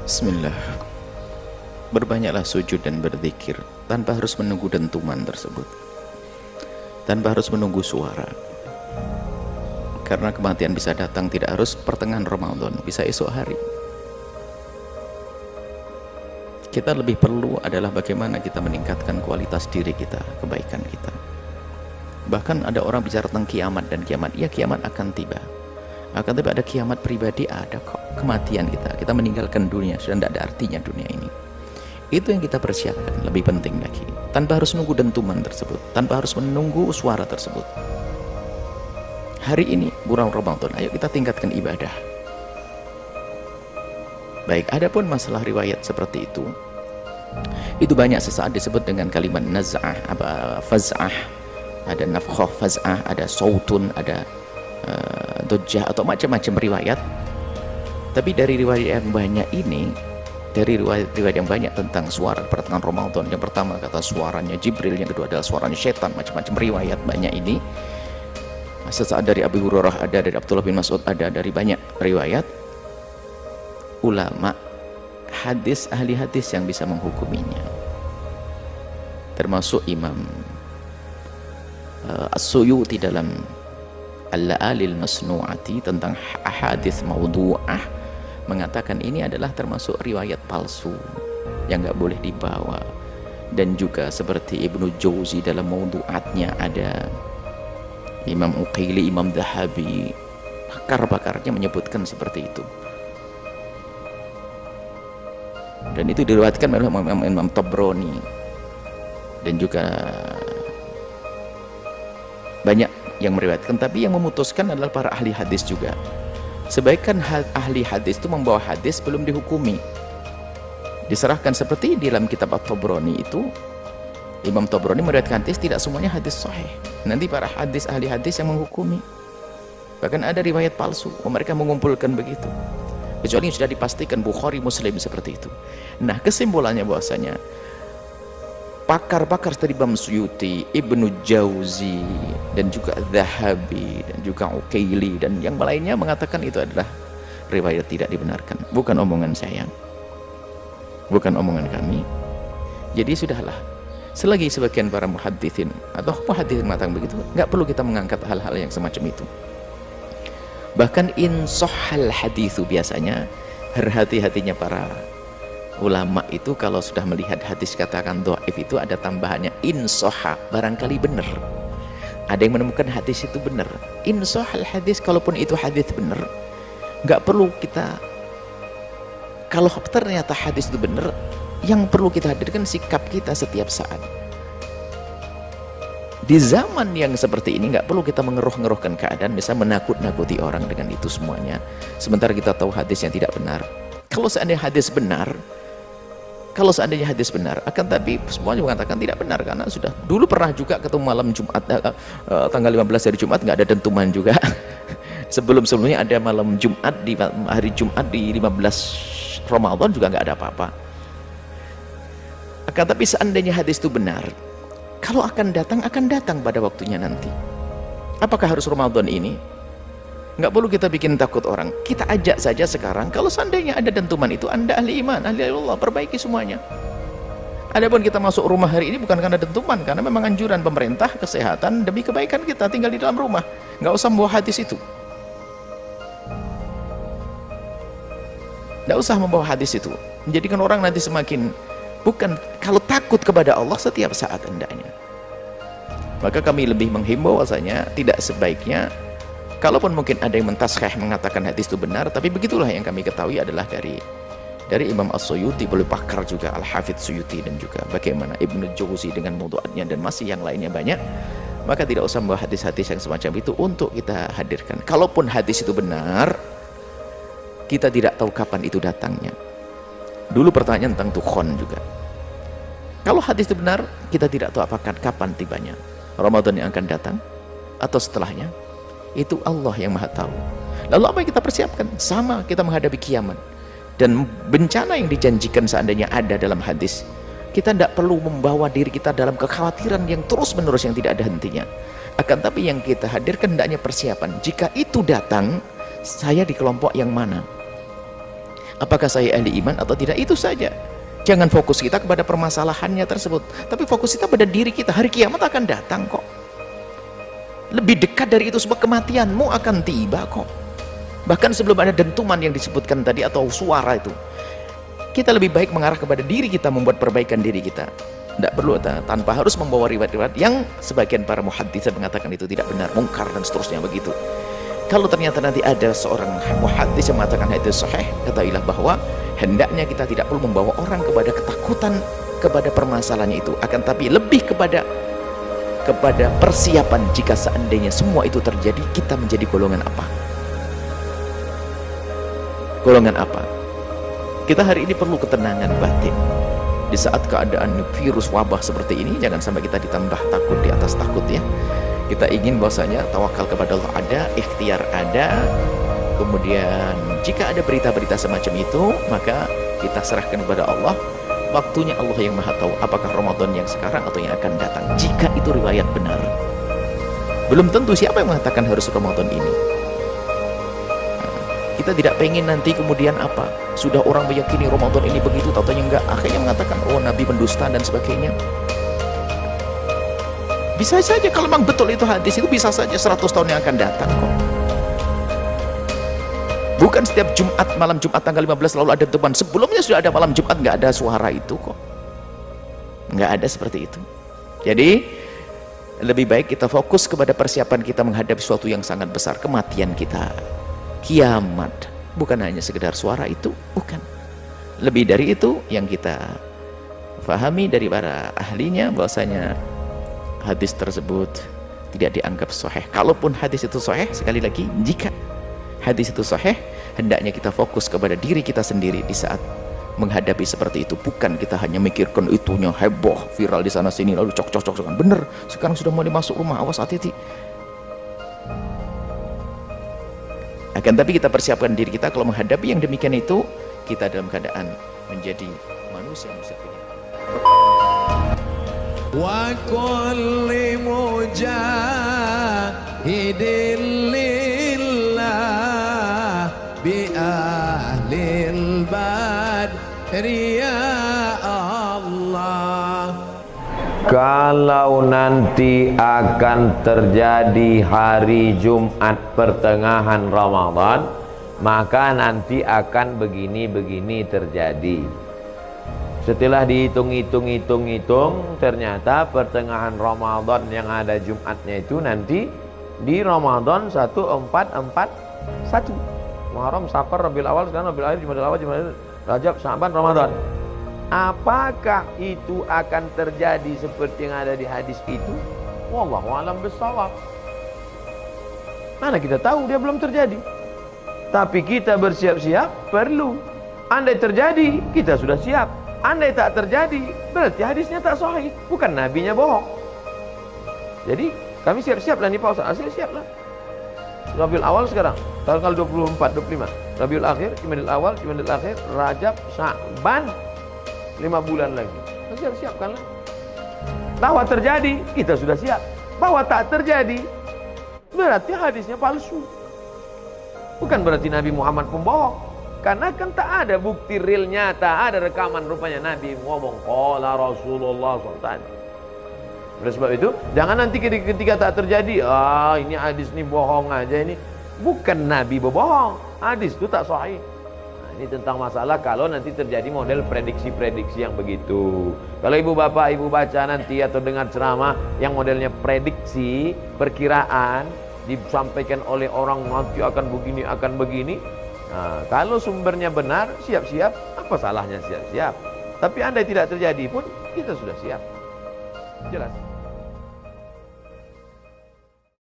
Bismillah. Berbanyaklah sujud dan berzikir tanpa harus menunggu dentuman tersebut, tanpa harus menunggu suara, karena kematian bisa datang tidak harus pertengahan Ramadan, bisa esok hari. Kita lebih perlu adalah bagaimana kita meningkatkan kualitas diri kita, kebaikan kita. Bahkan ada orang bicara tentang kiamat, dan kiamat, ya kiamat akan tiba, akan tiba. Ada kiamat pribadi, ada kok kematian kita meninggalkan dunia, sudah tidak ada artinya dunia ini. Itu yang kita persiapkan, lebih penting lagi, tanpa harus menunggu dentuman tersebut, tanpa harus menunggu suara tersebut. Hari ini bulan Ramadan, ayo kita tingkatkan ibadah. Baik, adapun masalah riwayat seperti itu banyak sesaat disebut dengan kalimat naz'ah, faz'ah, ada nafkhah faz'ah, ada sautun, ada dujjah, atau macam-macam riwayat. Tapi dari riwayat yang banyak ini, dari riwayat yang banyak tentang suara pertengahan Ramadan, yang pertama kata suaranya Jibril, yang kedua adalah suaranya setan, macam-macam riwayat banyak ini. Sesaat dari Abu Hurairah ada, dari Abdullah bin Mas'ud ada, dari banyak riwayat ulama hadis, ahli hadis yang bisa menghukuminya, termasuk Imam As-Suyuti dalam Al-La'alil Masnu'ati tentang hadis maudhu'ah, mengatakan ini adalah termasuk riwayat palsu yang nggak boleh dibawa. Dan juga seperti Ibnu Jauzi dalam maudhu'atnya ada, Imam Uqaili, Imam Dhahabi, pakar-pakarnya menyebutkan seperti itu. Dan itu diriwayatkan oleh Imam Tabrani, dan juga banyak yang meriwayatkan. Tapi yang memutuskan adalah para ahli hadis juga. Sebaiknya ahli hadis itu membawa hadis belum dihukumi, diserahkan seperti di dalam kitab At-Tabrani itu. Imam Tabrani meriwayatkan hadis, tidak semuanya hadis sahih. Nanti para hadis, ahli hadis yang menghukumi. Bahkan ada riwayat palsu, mereka mengumpulkan begitu, kecuali yang sudah dipastikan Bukhari, Muslim, seperti itu. Nah, kesimpulannya bahwasanya pakar-pakar dari Imam Suyuti, Ibnu Jauzi, dan juga Dhahabi, dan juga Uqaili, dan yang lainnya mengatakan itu adalah riwayat tidak dibenarkan. Bukan omongan saya, bukan omongan kami. Jadi sudahlah, selagi sebagian para muhadditsin atau muhadditsin mengatakan begitu, nggak perlu kita mengangkat hal-hal yang semacam itu. Bahkan insohal hadithu, biasanya hati-hatinya para ulama itu kalau sudah melihat hadis katakan dhaif, itu ada tambahannya insoha, barangkali benar. Ada yang menemukan hadis itu benar. Insohal hadis, kalaupun itu hadis benar, nggak perlu kita, kalau ternyata hadis itu benar, yang perlu kita hadirkan sikap kita setiap saat. Di zaman yang seperti ini nggak perlu kita mengeruh-ngeruhkan keadaan, bisa menakut-nakuti orang dengan itu semuanya, sementara kita tahu hadis yang tidak benar. Kalau seandainya hadis benar, akan tapi semuanya mengatakan tidak benar, karena sudah dulu pernah juga ketemu malam Jumat, tanggal 15 hari Jumat nggak ada dentuman juga. Sebelumnya ada malam Jumat, di hari Jumat di 15 Ramadan juga nggak ada apa-apa. Akan tapi seandainya hadis itu benar, kalau akan datang pada waktunya nanti. Apakah harus Ramadan ini? Nggak perlu kita bikin takut orang. Kita ajak saja sekarang, kalau seandainya ada dentuman itu, Anda ahli iman, ahli Allah, perbaiki semuanya. Adapun kita masuk rumah hari ini bukan karena dentuman, karena memang anjuran pemerintah kesehatan demi kebaikan kita, tinggal di dalam rumah. Nggak usah membawa hadis itu. Nggak usah membawa hadis itu. Menjadikan orang nanti semakin, bukan, kalau takut kepada Allah setiap saat hendaknya. Maka kami lebih menghimbau bahwasanya tidak sebaiknya, kalaupun mungkin ada yang mentaskhih mengatakan hadis itu benar, tapi begitulah yang kami ketahui adalah dari Imam As-Suyuti, boleh pakar juga Al-Hafidz Suyuti, dan juga bagaimana Ibnu Jauzi dengan mawdu'atnya, dan masih yang lainnya banyak. Maka tidak usah membawa hadis-hadis yang semacam itu untuk kita hadirkan. Kalaupun hadis itu benar, kita tidak tahu kapan itu datangnya. Dulu pertanyaan tentang tukhon juga, kalau hadis itu benar, kita tidak tahu apakah kapan tibanya, Ramadan yang akan datang atau setelahnya. Itu Allah yang maha tahu. Lalu apa yang kita persiapkan? Sama kita menghadapi kiamat dan bencana yang dijanjikan seandainya ada dalam hadis. Kita tidak perlu membawa diri kita dalam kekhawatiran yang terus menerus, yang tidak ada hentinya. Akan tapi yang kita hadirkan hendaknya persiapan. Jika itu datang, saya di kelompok yang mana? Apakah saya ahli iman atau tidak, itu saja. Jangan fokus kita kepada permasalahannya tersebut, tapi fokus kita pada diri kita. Hari kiamat akan datang kok. Lebih dekat dari itu sebab kematianmu akan tiba kok. Bahkan sebelum ada dentuman yang disebutkan tadi atau suara itu, kita lebih baik mengarah kepada diri kita, membuat perbaikan diri kita. Tidak perlu tanpa harus membawa riwayat-riwayat yang sebagian para muhaddits mengatakan itu tidak benar, mungkar dan seterusnya begitu. Kalau ternyata nanti ada seorang muhaddits yang mengatakan hadis sahih, ketahuilah bahwa hendaknya kita tidak perlu membawa orang kepada ketakutan kepada permasalahannya itu, akan tapi lebih kepada persiapan jika seandainya semua itu terjadi, kita menjadi golongan apa? Golongan apa? Kita hari ini perlu ketenangan batin. Di saat keadaan virus wabah seperti ini, jangan sampai kita ditambah takut di atas takut ya. Kita ingin bahwasanya tawakal kepada Allah ada, ikhtiar ada. Kemudian jika ada berita-berita semacam itu, maka kita serahkan kepada Allah. Waktunya Allah yang maha tahu, apakah Ramadan yang sekarang atau yang akan datang. Jika itu riwayat benar, belum tentu siapa yang mengatakan harus Ramadan ini. Kita tidak pengen nanti kemudian apa, sudah orang meyakini Ramadan ini begitu, tatanya enggak, akhirnya mengatakan oh Nabi mendusta dan sebagainya. Bisa saja kalau memang betul itu hadis, itu bisa saja 100 tahun yang akan datang kok. Bukan setiap Jumat, malam Jumat tanggal 15 lalu ada teman, sebelumnya sudah ada malam Jumat nggak ada suara itu kok, nggak ada seperti itu. Jadi lebih baik kita fokus kepada persiapan kita menghadapi sesuatu yang sangat besar, kematian kita, kiamat. Bukan hanya sekedar suara itu, bukan. Lebih dari itu yang kita fahami dari para ahlinya, bahwasanya hadis tersebut tidak dianggap sahih. Kalaupun hadis itu sahih, sekali lagi, jika hadis itu sahih, hendaknya kita fokus kepada diri kita sendiri di saat menghadapi seperti itu. Bukan kita hanya mikirkan itunya heboh, viral di sana sini, lalu cok-cok-cokan. Bener, sekarang sudah mulai masuk rumah, awas hati-hati. Akan tapi kita persiapkan diri kita kalau menghadapi yang demikian itu, kita dalam keadaan menjadi manusia musafir. Wa kulli mujahidin lillah bi ahlil badri ya Allah. Kalau nanti akan terjadi hari Jumat pertengahan Ramadan, maka nanti akan begini-begini terjadi. Setelah dihitung-hitung, ternyata pertengahan Ramadan yang ada Jumatnya itu nanti di Ramadan 1441. Muharram, Safar, Rabiul Awal, sekarang Rabiul Akhir, Jumadil Awal, Jumadil Rajab, Sya'ban, Ramadan. Apakah itu akan terjadi seperti yang ada di hadis itu? Wallahu a'lam bishawab. Mana kita tahu, dia belum terjadi. Tapi kita bersiap-siap perlu. Andai terjadi, kita sudah siap. Andai tak terjadi, berarti hadisnya tak sahih, bukan nabinya bohong. Jadi kami siap-siaplah nih Pak Ustaz, asli siaplah. Rabiul Awal sekarang tanggal 24, 25. Rabiul Akhir, Jumadil Awal, Jumadil Akhir, Rajab, Sya'ban, 5 bulan lagi. Siap-siapkanlah. Bahwa terjadi, kita sudah siap. Bahwa tak terjadi, berarti hadisnya palsu. Bukan berarti Nabi Muhammad pembohong. Karena kan tak ada bukti real nyata, ada rekaman rupanya Nabi ngomong qala Rasulullah SAW. Oleh sebab itu, jangan nanti ketika tak terjadi, ini hadis ini bohong aja ini. Bukan Nabi berbohong, hadis itu tak sahih. Nah, ini tentang masalah kalau nanti terjadi model prediksi-prediksi yang begitu. Kalau ibu bapak, ibu baca nanti atau dengar ceramah yang modelnya prediksi, perkiraan, disampaikan oleh orang nanti akan begini. Nah, kalau sumbernya benar, siap-siap, apa salahnya siap-siap? Tapi andai tidak terjadi pun, kita sudah siap. Jelas.